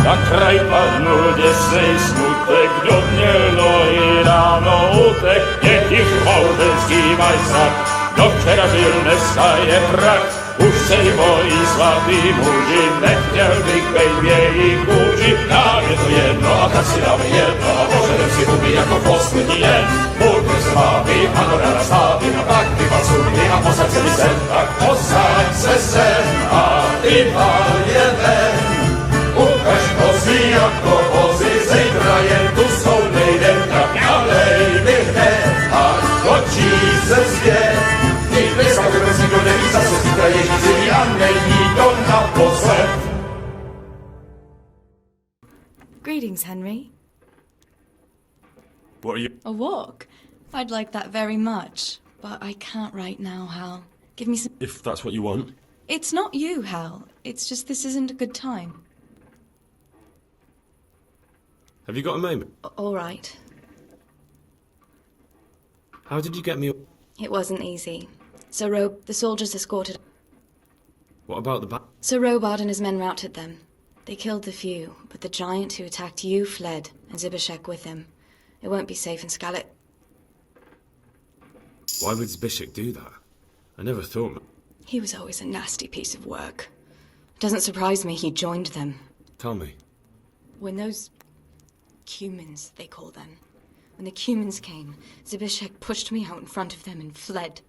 Na kraj padnul děsnej smutek, kdo mělo i ráno utek, nech jich mouženský majsák, kdo včera žil, dneska je prak. Už se jí bojí svatý muži, nechtěl bych bejt v jejich kůži. Nám je to jedno a tak si dáme jedno a požadem si huby jako poslední den. Můj se máví, ano ráda stávím a tak vypal sudy a posaď se mi sem. Tak posaď se sem a vypal je ven. Ukaž kozy jako vozy, zítra jen tu jsou nejdem, tak nalej mi hned a točí se zpět. Dneska si kdo neví, zase zítra je řízení a není to naposled. Greetings, Henry. What are you... A walk? I'd like that very much, but I can't right now, Hal. Give me some... If that's what you want. It's not you, Hal. It's just this isn't a good time. Have you got a moment? All right. How did you get me... It wasn't easy. Sir Rob, the soldiers escorted... What about the back? Sir Robard and his men routed them. They killed the few, but the giant who attacked you fled, and Zbyszek with him. It won't be safe in Scarlet. Why would Zbyszek do that? I never thought... He was always a nasty piece of work. It doesn't surprise me he joined them. Tell me. When those... Cumans, they call them. When the Cumans came, Zbyszek pushed me out in front of them and fled.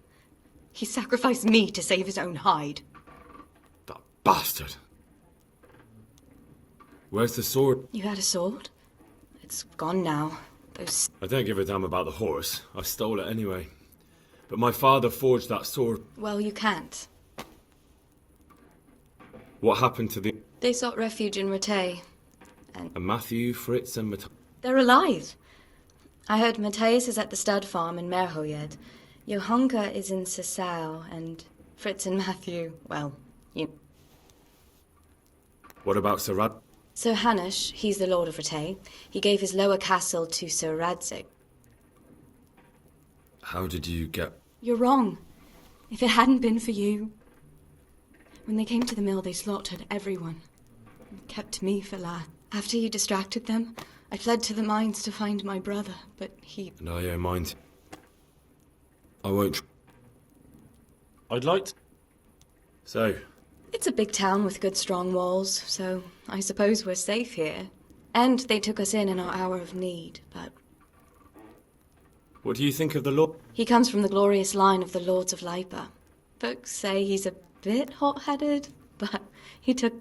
He sacrificed me to save his own hide. That bastard! Where's the sword? You had a sword? It's gone now. Those... I don't give a damn about the horse. I stole it anyway. But my father forged that sword. Well, you can't. What happened to the... They sought refuge in Ratajích. And Matthew, Fritz and They're alive. I heard Matthias is at the stud farm in Merhoyed. Johanka is in Sasau, and Fritz and Matthew, well, you... What about Sir Rad... Sir Hanush, he's the lord of Ratajích. He gave his lower castle to Sir Radzig. How did you get... You're wrong. If it hadn't been for you... When they came to the mill, they slaughtered everyone. And kept me for last. After you distracted them, I fled to the mines to find my brother, but he... And I owe mine. I won't... I'd like to... So... It's a big town with good strong walls, so I suppose we're safe here. And they took us in our hour of need, but... What do you think of the Lord? He comes from the glorious line of the Lords of Lipa. Folks say he's a bit hot-headed, but he took...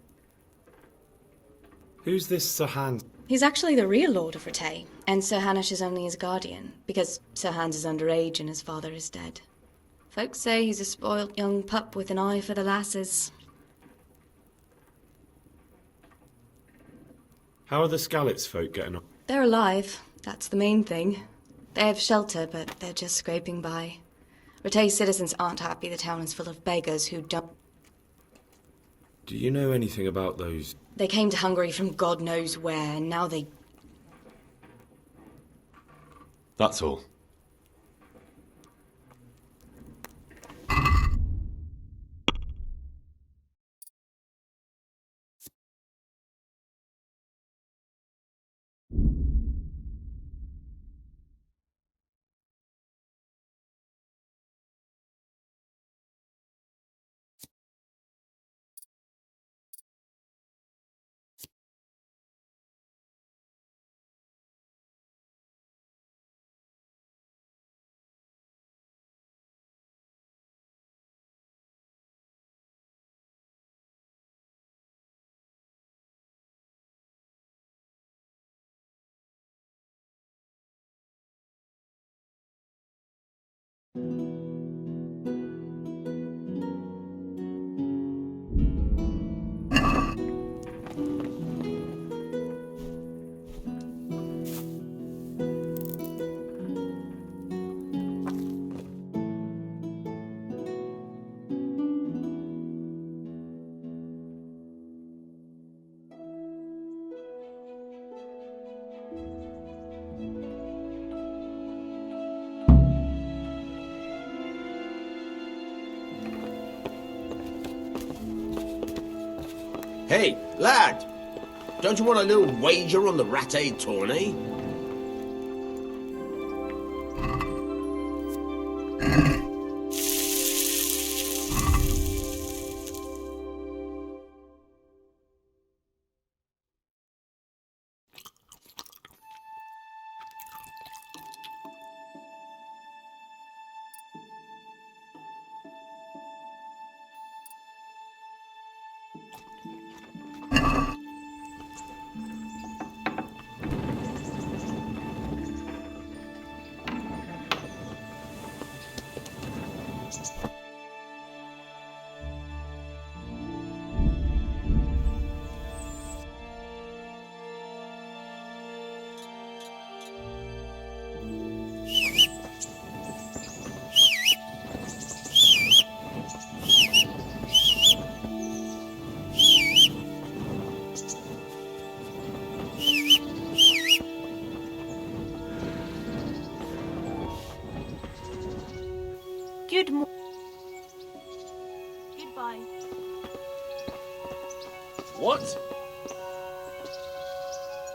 Who's this Sir Hans? He's actually the real Lord of Ratajích, and Sir Hanush is only his guardian, because Sir Hans is underage and his father is dead. Folks say he's a spoilt young pup with an eye for the lasses. How are the Skalitz folk getting on? They're alive, that's the main thing. They have shelter, but they're just scraping by. Ratajích citizens aren't happy the town is full of beggars who don't... Do you know anything about those... They came to Hungary from God knows where, and now they... That's all. Hey, lad! Don't you want a little wager on the Ratajích tourney? Good morning. Goodbye. What?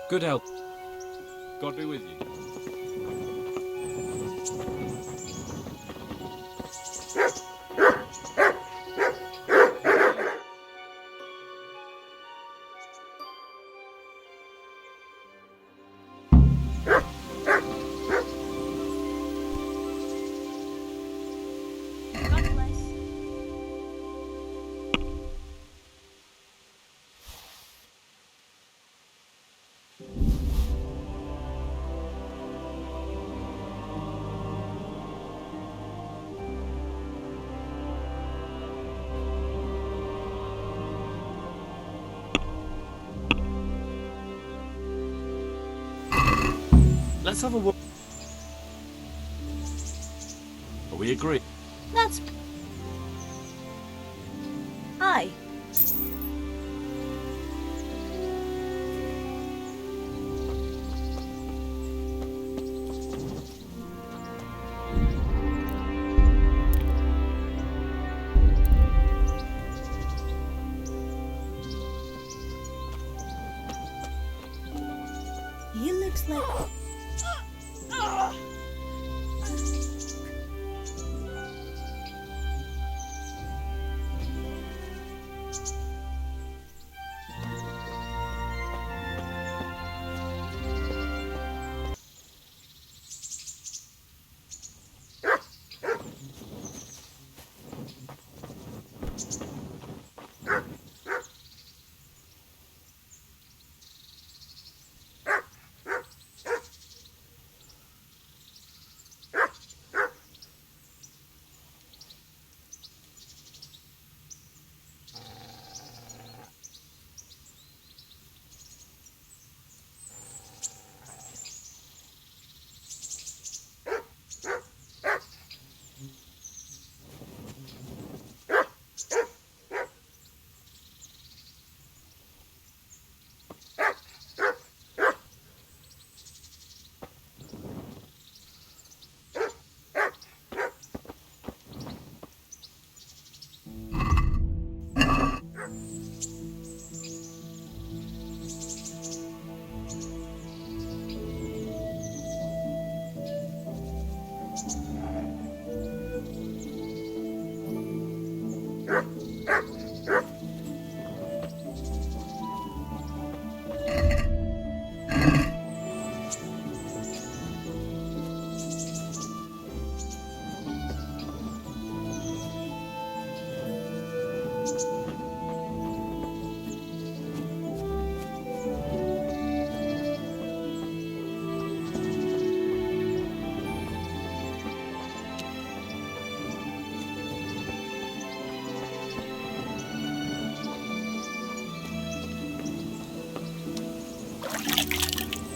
Good health. God be with you. God bless. Let's have a walk. We agree. That's... Hi. He looks like...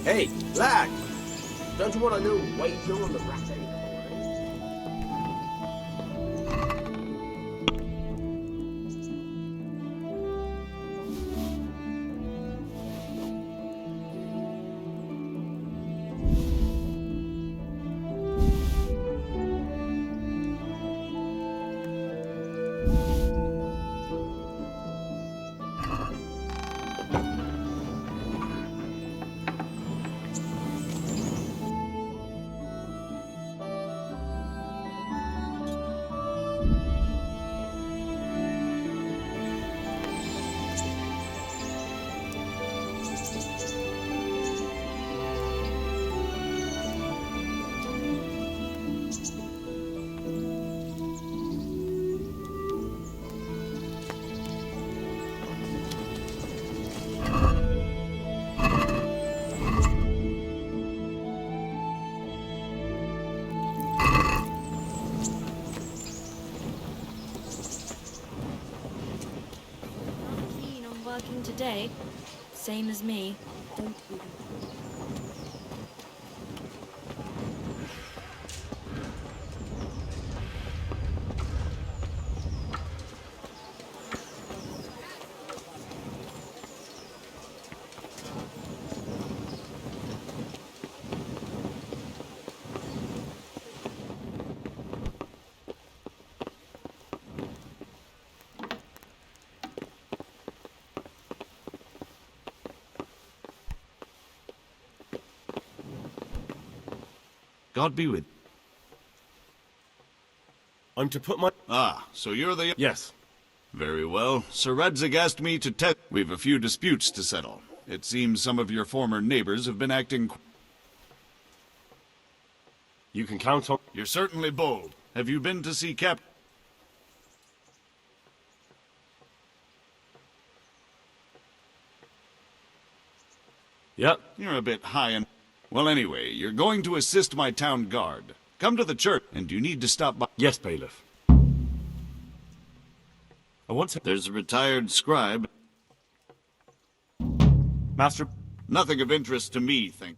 Hey, lad! Don't you want a little wager on the Ratajích tourney? today. Same as me. Don't even. God be with. I'm to put my... Ah, so you're the... Yes. Very well. Sir Radzig asked me to tell... We've a few disputes to settle. It seems some of your former neighbors have been acting... You can count on... You're certainly bold. Have you been to see Cap... Yep. You're a bit high and... Well, anyway, you're going to assist my town guard. Come to the church, and you need to stop by... Yes, bailiff. I want to... There's a retired scribe. Master... Nothing of interest to me, think...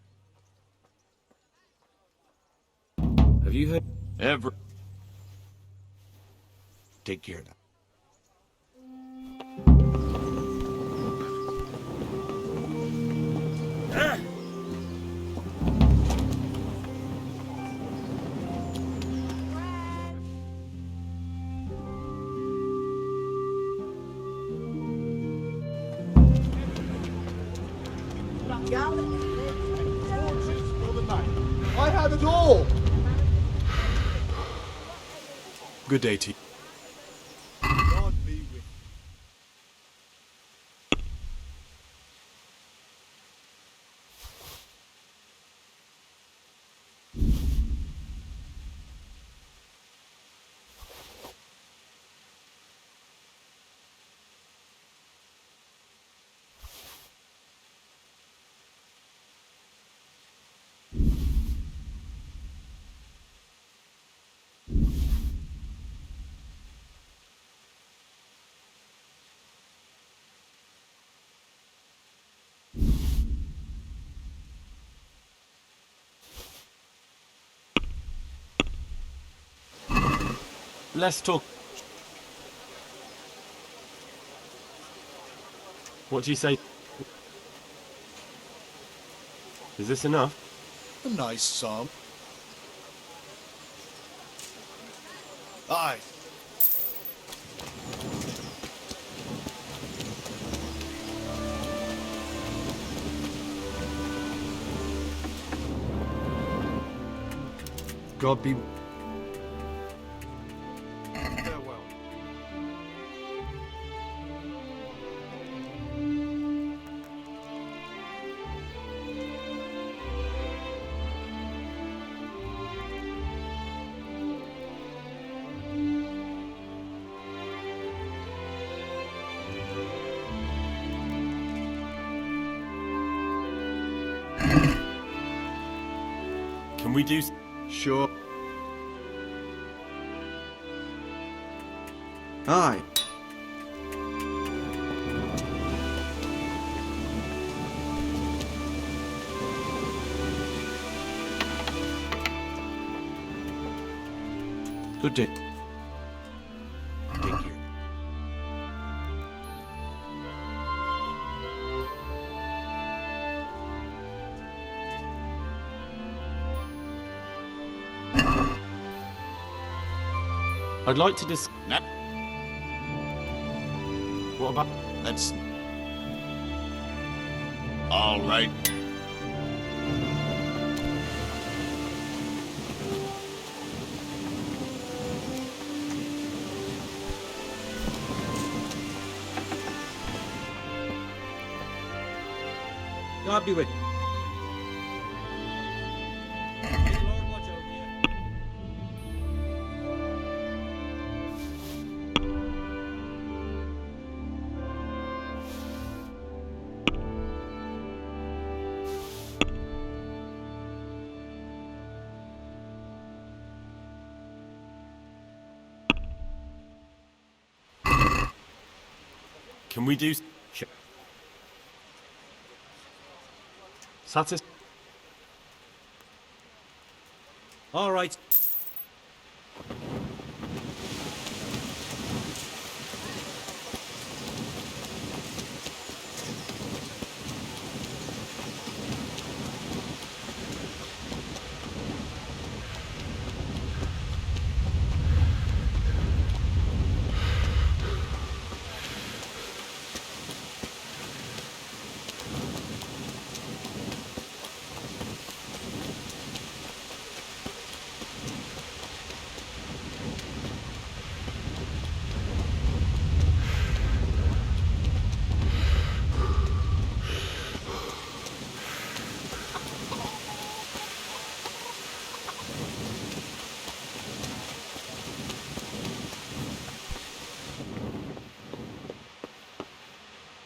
Have you heard... Ever... Take care now. I had it all! Good day to you. God be with you. Let's talk... What do you say? Is this enough? A nice song. Aye. God be... Farewell. Can we do... Sure. Aye. Good day. Take care. I'd like to Nat, What about... that's... All right. God be with you. Can we do... All right.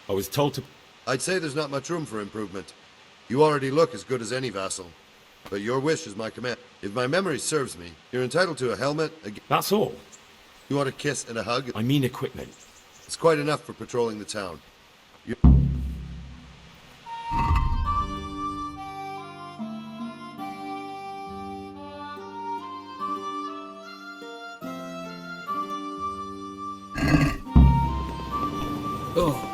I was told to... I'd say there's not much room for improvement. You already look as good as any vassal. But your wish is my command. If my memory serves me, you're entitled to a helmet, That's all. You want a kiss and a hug? I mean equipment. It's quite enough for patrolling the town. Oh.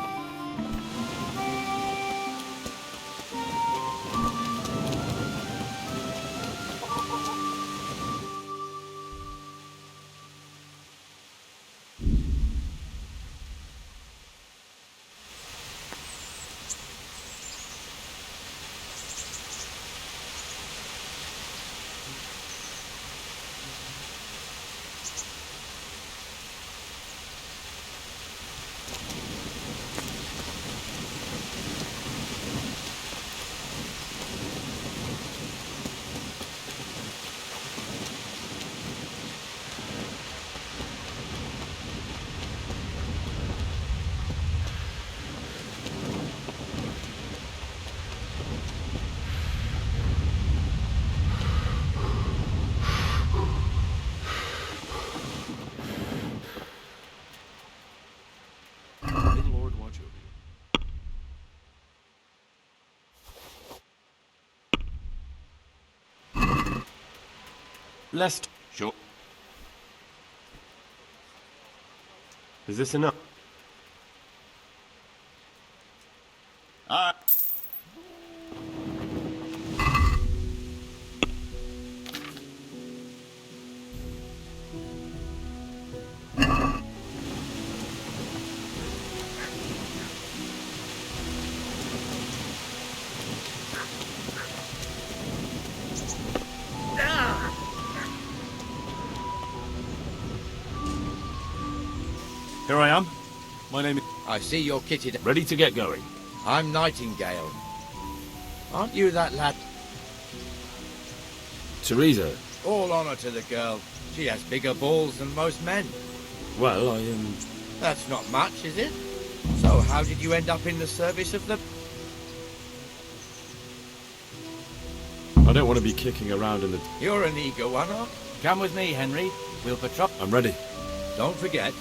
Lest. Sure. Is this enough? Here I am. My name is... I see you're kitted. Ready to get going. I'm Nightingale. Aren't you that lad? Teresa. All honor to the girl. She has bigger balls than most men. Well, I am... That's not much, is it? So how did you end up in the service of the... I don't want to be kicking around in the... You're an eager one, huh? Come with me, Henry. We'll patrol... I'm ready. Don't forget,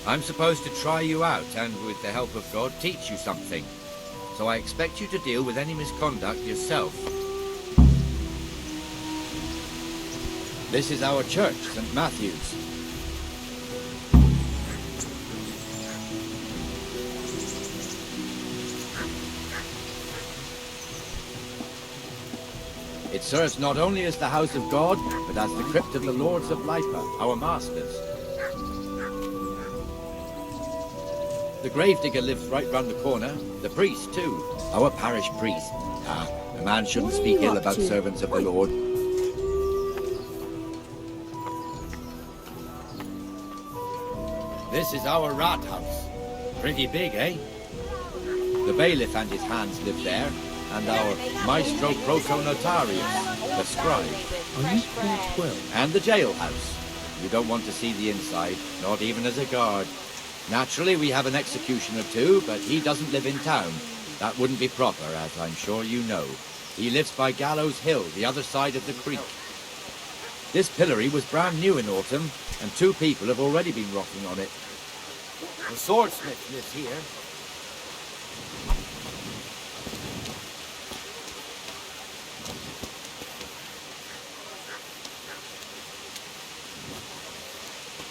I'm supposed to try you out and, with the help of God, teach you something. So I expect you to deal with any misconduct yourself. This is our church, St. Matthew's. It serves not only as the house of God, but as the crypt of the Lords of Lipa, our masters. The gravedigger lives right round the corner. The priest, too. Our parish priest. Ah, a man shouldn't speak ill about servants of the Lord. This is our rat house. Pretty big, eh? The bailiff and his hands live there, and our maestro protonotarius, the scribe. Are you quite well? And the jailhouse. You don't want to see the inside, not even as a guard. Naturally, we have an executioner too, but he doesn't live in town. That wouldn't be proper, as I'm sure you know. He lives by Gallows Hill, the other side of the creek. This pillory was brand new in autumn, and 2 people have already been rotting on it. The swordsmith lives here.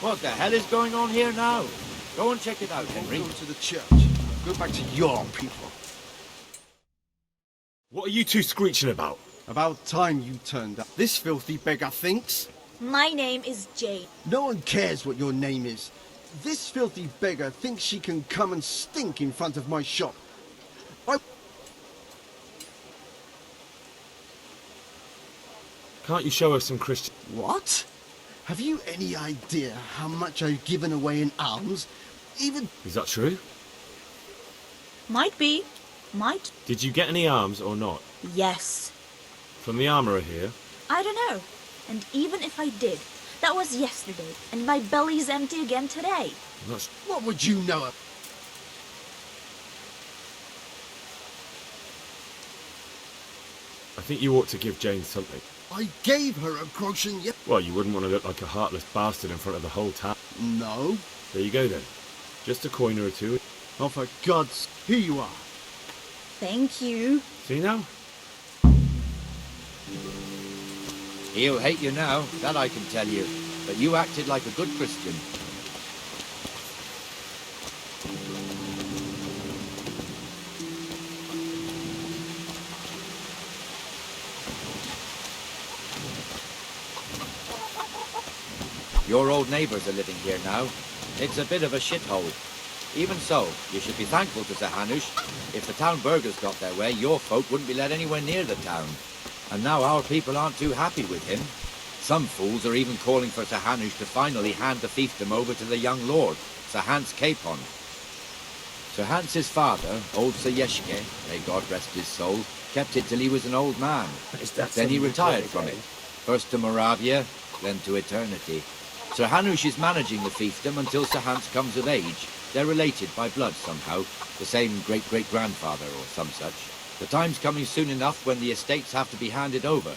What the hell is going on here now? Go and check it out, Henry. Go to the church. Go back to your people. What are you two screeching about? About time you turned up. This filthy beggar thinks. My name is Jane. No one cares what your name is. This filthy beggar thinks she can come and stink in front of my shop. Can't you show us some Christian... What? Have you any idea how much I've given away in alms? Even... Is that true? Might be. Might. Did you get any arms or not? Yes. From the armourer here? I don't know. And even if I did, that was yesterday, and my belly's empty again today. That's... What would you know? I think you ought to give Jane something. I gave her a groschen yet. Well, you wouldn't want to look like a heartless bastard in front of the whole town. No. There you go then. Just a coin or two. Oh, for God's... Here you are. Thank you. See now? He'll hate you now, that I can tell you. But you acted like a good Christian. Your old neighbours are living here now. It's a bit of a shithole. Even so, you should be thankful to Sir Hanush. If the town burghers got their way, your folk wouldn't be let anywhere near the town. And now our people aren't too happy with him. Some fools are even calling for Sir Hanush to finally hand the fiefdom over to the young lord, Sir Hans Capon. Sir Hans's father, old Sir Yeshke, may God rest his soul, kept it till he was an old man. Then he retired from it, first to Moravia, then to eternity. Sir Hanush is managing the fiefdom until Sir Hans comes of age. They're related by blood somehow, the same great-great-grandfather or some such. The time's coming soon enough when the estates have to be handed over.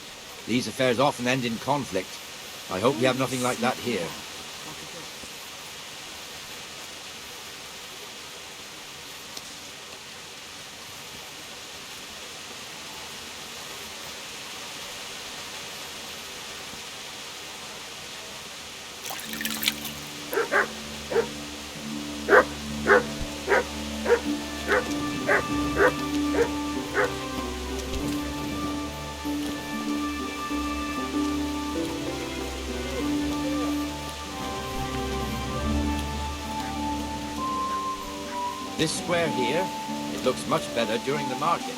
These affairs often end in conflict. I hope we have nothing like that here. This square here, it looks much better during the markets.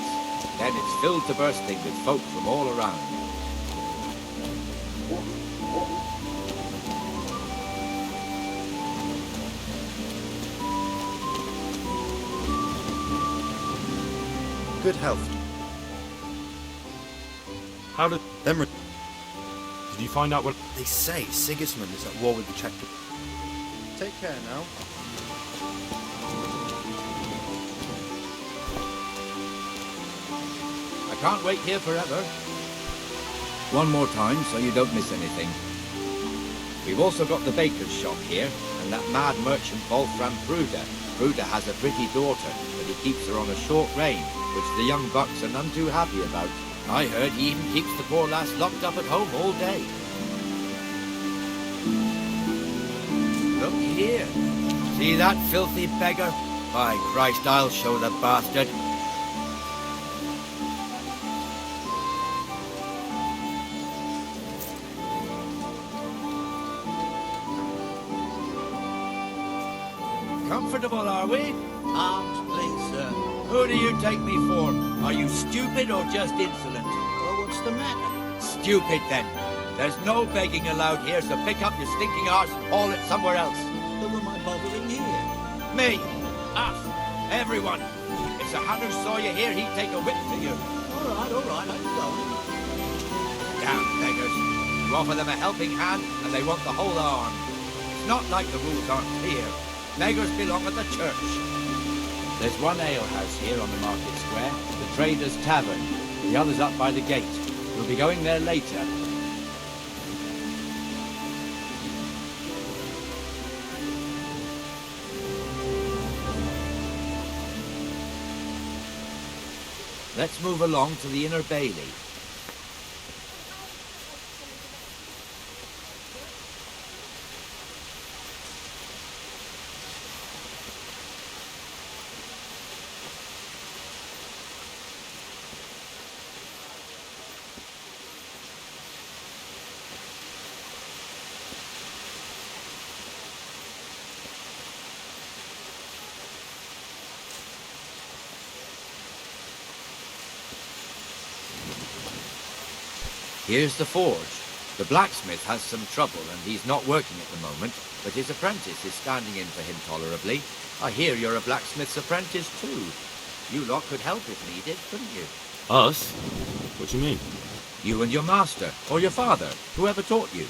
Then it's filled to bursting with folk from all around. Good health. How did... Them Did you find out what... They say Sigismund is at war with the Czech. Take care now. I can't wait here forever. One more time so you don't miss anything. We've also got the baker's shop here, and that mad merchant Wolfram Bruder. Bruder has a pretty daughter, but he keeps her on a short rein, which the young bucks are none too happy about. I heard he even keeps the poor lass locked up at home all day. Look here. See that filthy beggar? By Christ, I'll show the bastard. Comfortable, are we? Arms, please, sir. Who do you take me for? Are you stupid or just insolent? Well, what's the matter? Stupid, then. There's no begging allowed here, so pick up your stinking arse and haul it somewhere else. Who am I bothering here? Me. Us. Everyone. If Sir Hanush saw you here, he'd take a whip to you. All right, I'm going. Damn beggars. You offer them a helping hand, and they want the whole arm. It's not like the rules aren't clear. Beggars belong at the church. There's one alehouse here on the market square, the Trader's Tavern. The other's up by the gate. We'll be going there later. Let's move along to the Inner Bailey. Here's the forge. The blacksmith has some trouble and he's not working at the moment, but his apprentice is standing in for him tolerably. I hear you're a blacksmith's apprentice too. You lot could help if needed, couldn't you? Us? What do you mean? You and your master, or your father, whoever taught you.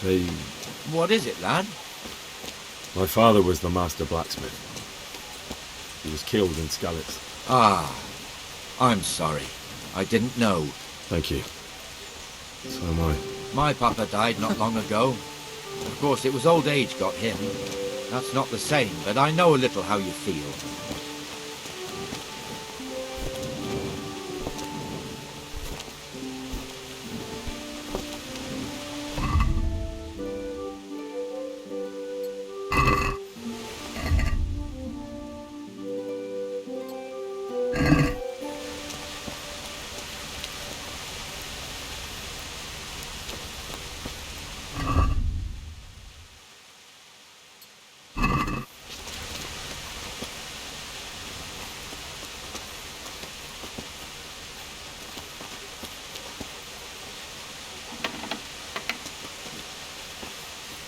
They... What is it, lad? My father was the master blacksmith. He was killed in Skalitz. Ah, I'm sorry. I didn't know. Thank you. So am I. My papa died not long ago. Of course, it was old age got him. That's not the same, but I know a little how you feel.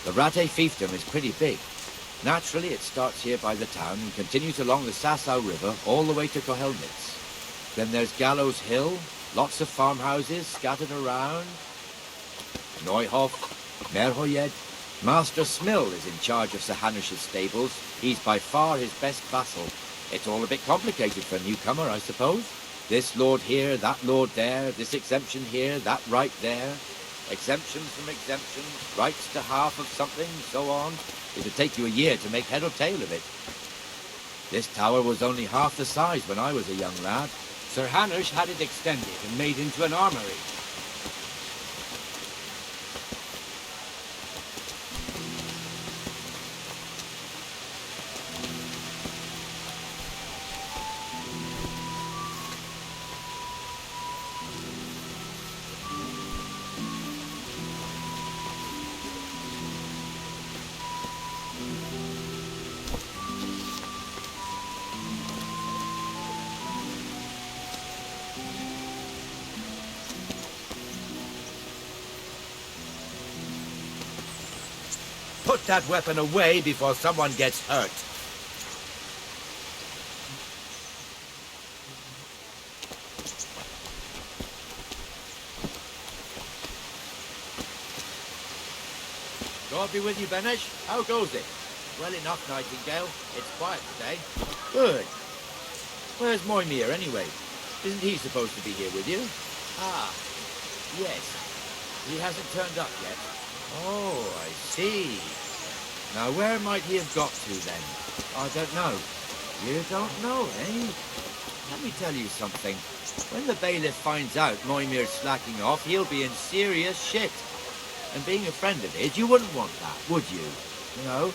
The Ratajích fiefdom is pretty big. Naturally, it starts here by the town and continues along the Sasau River all the way to Kohelnitz. Then there's Gallows Hill, lots of farmhouses scattered around. Neuhof, Merhoyed. Master Smill is in charge of Sir Hanush's stables. He's by far his best vassal. It's all a bit complicated for a newcomer, I suppose. This lord here, that lord there, this exemption here, that right there. Exemptions from exemptions, rights to half of something, so on. It'd take you a year to make head or tail of it. This tower was only half the size when I was a young lad. Sir Hanush had it extended and made into an armory. Put that weapon away before someone gets hurt. God be with you, Benesh. How goes it? Well enough, Nightingale. It's quiet today. Good. Where's Moimir, anyway? Isn't he supposed to be here with you? Ah, yes. He hasn't turned up yet. Oh, I see. Now, where might he have got to, then? I don't know. You don't know, eh? Let me tell you something. When the bailiff finds out Moimir's slacking off, he'll be in serious shit. And being a friend of his, you wouldn't want that, would you? You know?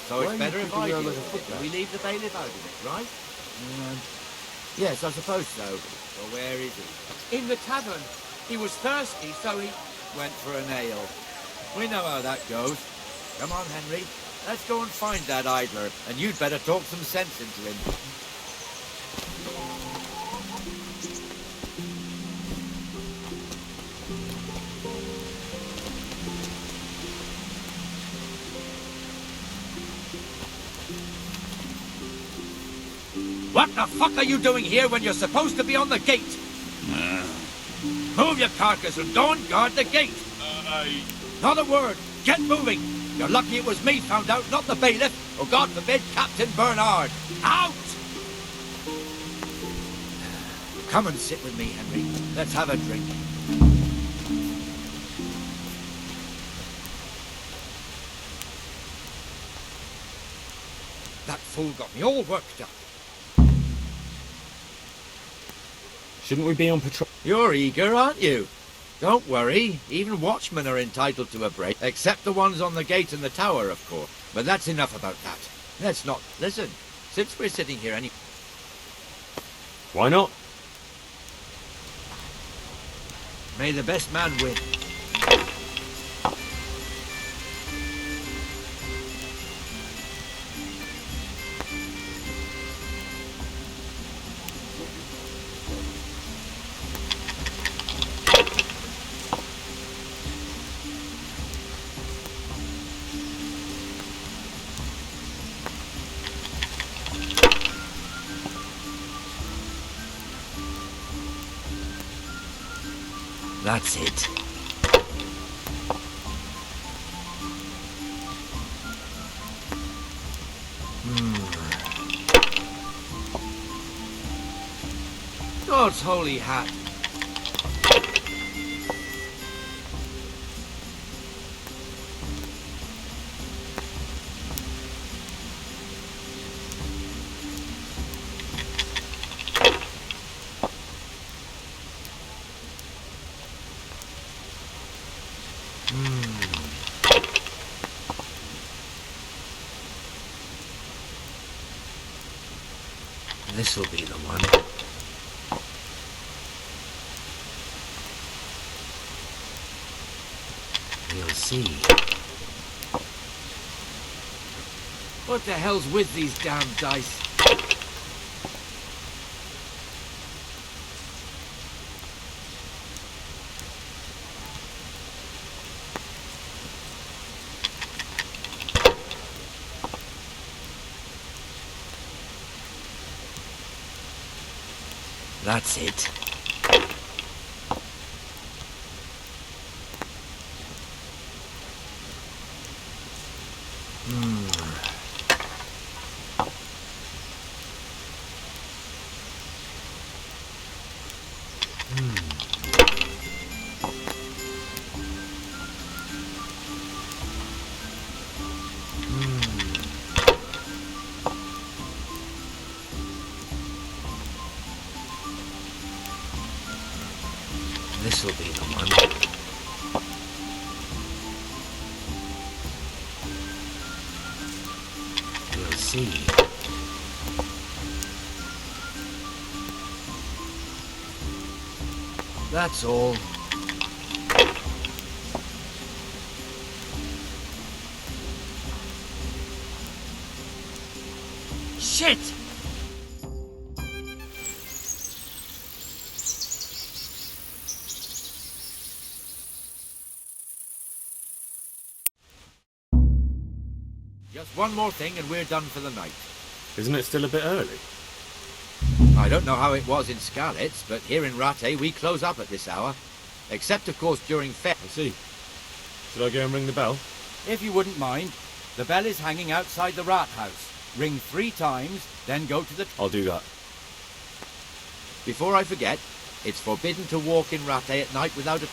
So it's better if I do it. We leave the bailiff out of it, right? Yes, I suppose so. Well, where is he? In the tavern. He was thirsty, so he went for an ale. We know how that goes. Come on, Henry. Let's go and find that idler, and you'd better talk some sense into him. What the fuck are you doing here when you're supposed to be on the gate? Move your carcass and don't guard the gate. Not a word. Get moving. You're lucky it was me found out, not the bailiff, or God forbid, Captain Bernard. Out! Come and sit with me, Henry. Let's have a drink. That fool got me all worked up. Shouldn't we be on patrol? You're eager, aren't you? Don't worry, even watchmen are entitled to a break, except the ones on the gate and the tower, of course. But that's enough about that. Let's not... Listen, since we're sitting here any... Why not? May the best man win. That's it. God's holy hat. This'll be the one. We'll see. What the hell's with these damn dice? That's it. This'll be the one. We'll see. That's all. Shit! Just one more thing and we're done for the night. Isn't it still a bit early? I don't know how it was in Scarlet's, but here in Ratajích we close up at this hour. Except, of course, during Fête. I see. Should I go and ring the bell? If you wouldn't mind, the bell is hanging outside the rat house. Ring 3 times, then go to the... I'll do that. Before I forget, it's forbidden to walk in Ratajích at night without a...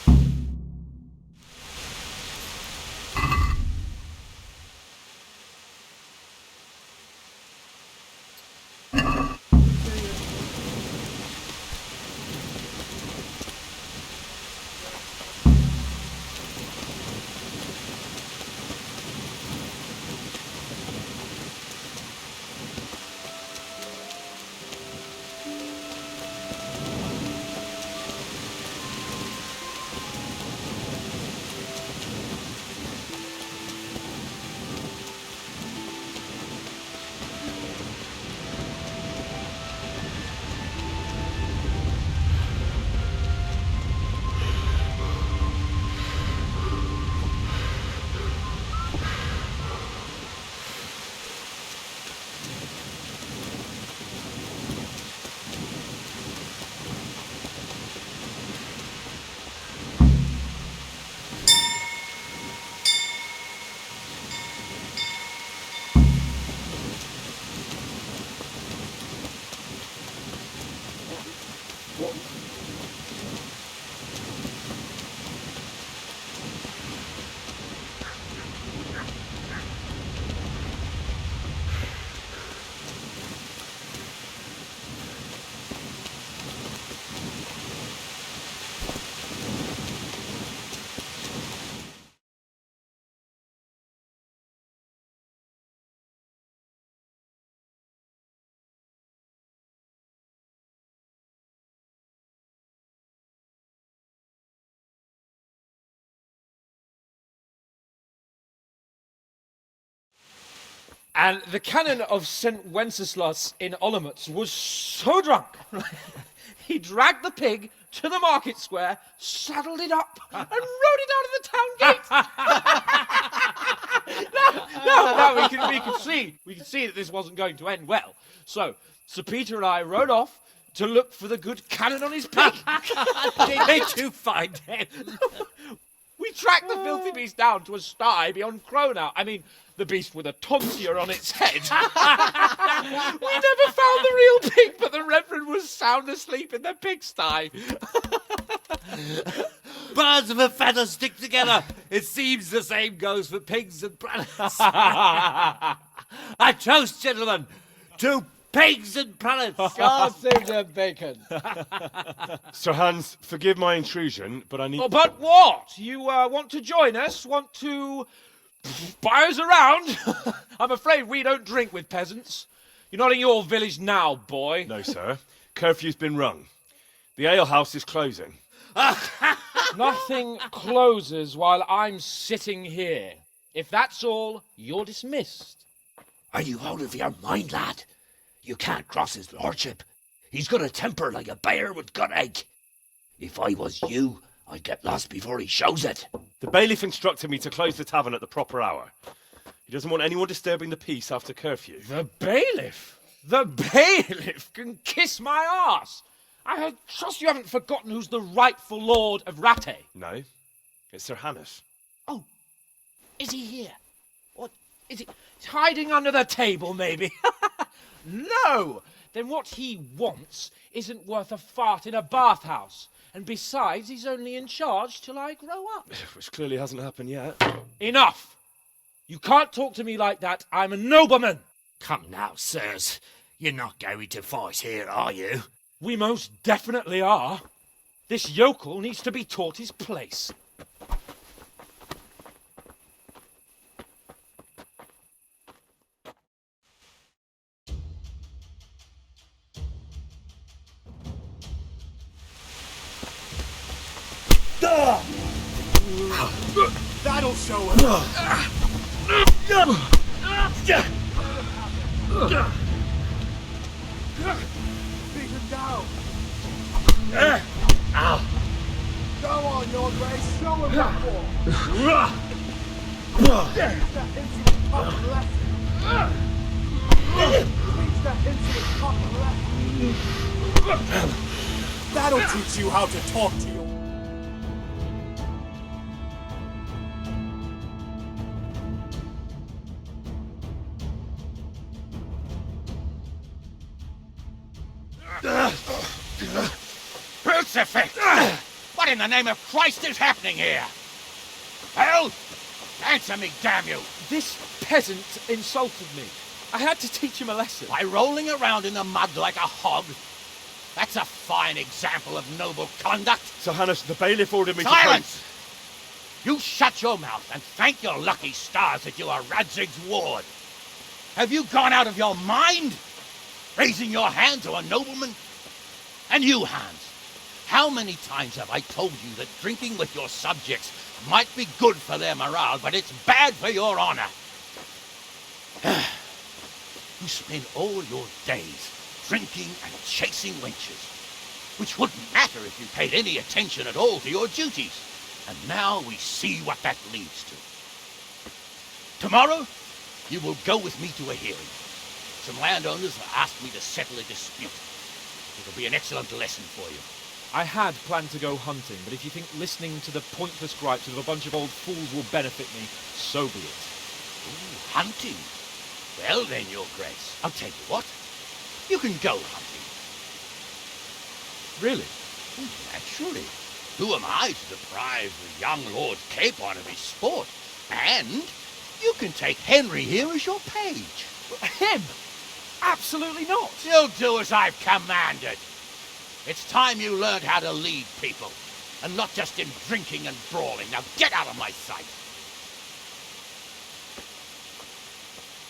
And the canon of St. Wenceslas in Olomouc was so drunk, he dragged the pig to the market square, saddled it up, and rode it out of the town gate. No, we could see that this wasn't going to end well. So Sir Peter and I rode off to look for the good cannon on his pig. Did you find him? We tracked the filthy beast down to a sty beyond Cronau. I mean, the beast with a tonsure on its head. We never found the real pig, but the Reverend was sound asleep in the pigsty. Birds of a feather stick together. It seems the same goes for pigs and planets. I toast, gentlemen, to pigs and planets. Sausage and bacon. Sir Hans, forgive my intrusion, but I need... Oh, but what? You want to join us? Want to buy us around? I'm afraid we don't drink with peasants. You're not in your village now, boy. No, sir. Curfew's been rung. The alehouse is closing. Nothing closes while I'm sitting here. If that's all, you're dismissed. Are you out of your mind, lad? You can't cross his lordship. He's got a temper like a bear with gut ache. If I was you, I'd get lost before he shows it. The bailiff instructed me to close the tavern at the proper hour. He doesn't want anyone disturbing the peace after curfew. The bailiff? The bailiff can kiss my arse. I trust you haven't forgotten who's the rightful lord of Ratajích. No, it's Sir Hannes. Oh, is he here? What, is he hiding under the table, maybe? No! Then what he wants isn't worth a fart in a bathhouse. And besides, he's only in charge till I grow up. Which clearly hasn't happened yet. Enough! You can't talk to me like that. I'm a nobleman. Come now, sirs. You're not going to fight here, are you? We most definitely are. This yokel needs to be taught his place. That'll show him. Beat him down. Go on, your grace. Show him that ball. Teach that insolent pup a lesson. Teach that insolent pup a lesson. That'll teach you how to talk to your... Crucifix! What in the name of Christ is happening here? Hell? Answer me, damn you! This peasant insulted me. I had to teach him a lesson. By rolling around in the mud like a hog? That's a fine example of noble conduct. Sir Hannes, the bailiff ordered me Silence! You shut your mouth and thank your lucky stars that you are Radzig's ward. Have you gone out of your mind? Raising your hand to a nobleman? And you, Hans, how many times have I told you that drinking with your subjects might be good for their morale, but it's bad for your honor? You spend all your days drinking and chasing wenches, which wouldn't matter if you paid any attention at all to your duties. And now we see what that leads to. Tomorrow, you will go with me to a hearing. Some landowners have asked me to settle a dispute. It'll be an excellent lesson for you. I had planned to go hunting, but if you think listening to the pointless gripes of a bunch of old fools will benefit me, so be it. Ooh, hunting? Well then, your grace, I'll tell you what. You can go hunting. Really? Naturally. Who am I to deprive the young Lord Capon of his sport? And you can take Henry here as your page. Him? Absolutely not. You'll do as I've commanded. It's time you learned how to lead people, and not just in drinking and brawling. Now get out of my sight.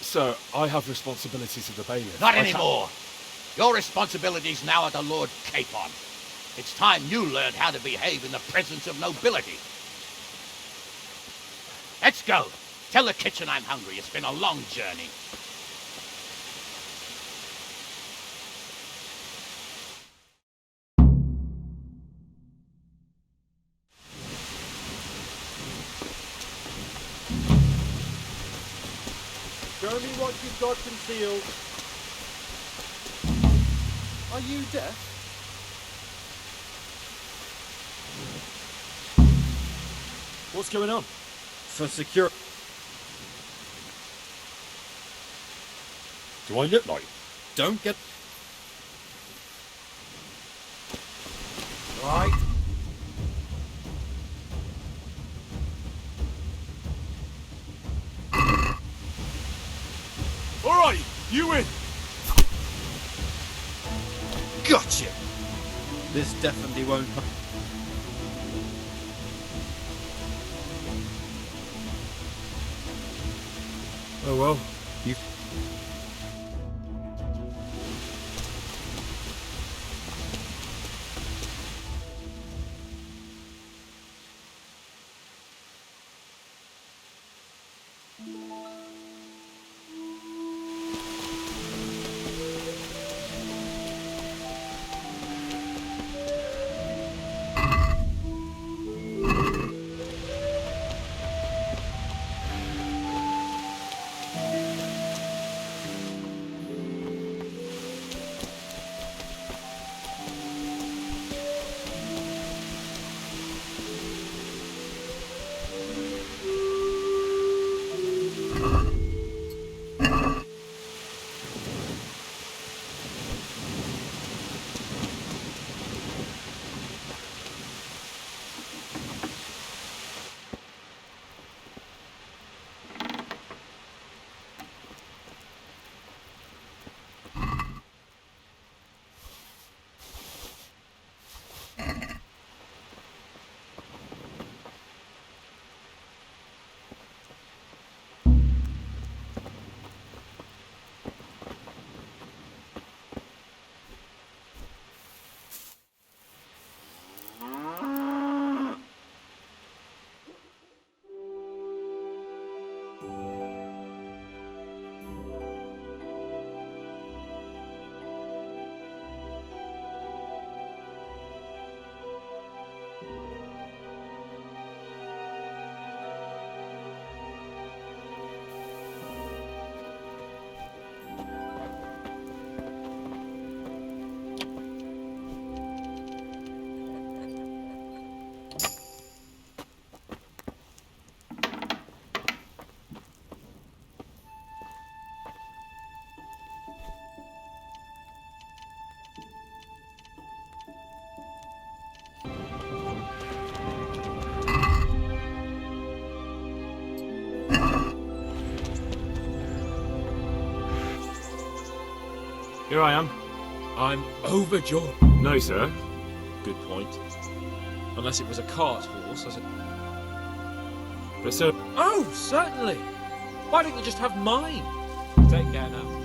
Sir, I have responsibilities of the bailiff. Not anymore. Your responsibilities now are the Lord Capon. It's time you learned how to behave in the presence of nobility. Let's go. Tell the kitchen I'm hungry. It's been a long journey. Show me what you've got concealed. Are you deaf? What's going on? For security. Do I look like? Don't get... Right. All right, you win. Gotcha! This definitely won't... Oh well. You... Here I am. I'm overjoyed. No, sir. Good point. Unless it was a cart horse, as it... But sir... Oh, certainly. Why don't you just have mine? Take care now.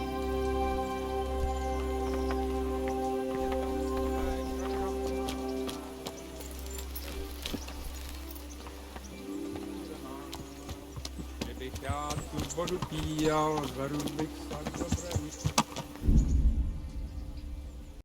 Baru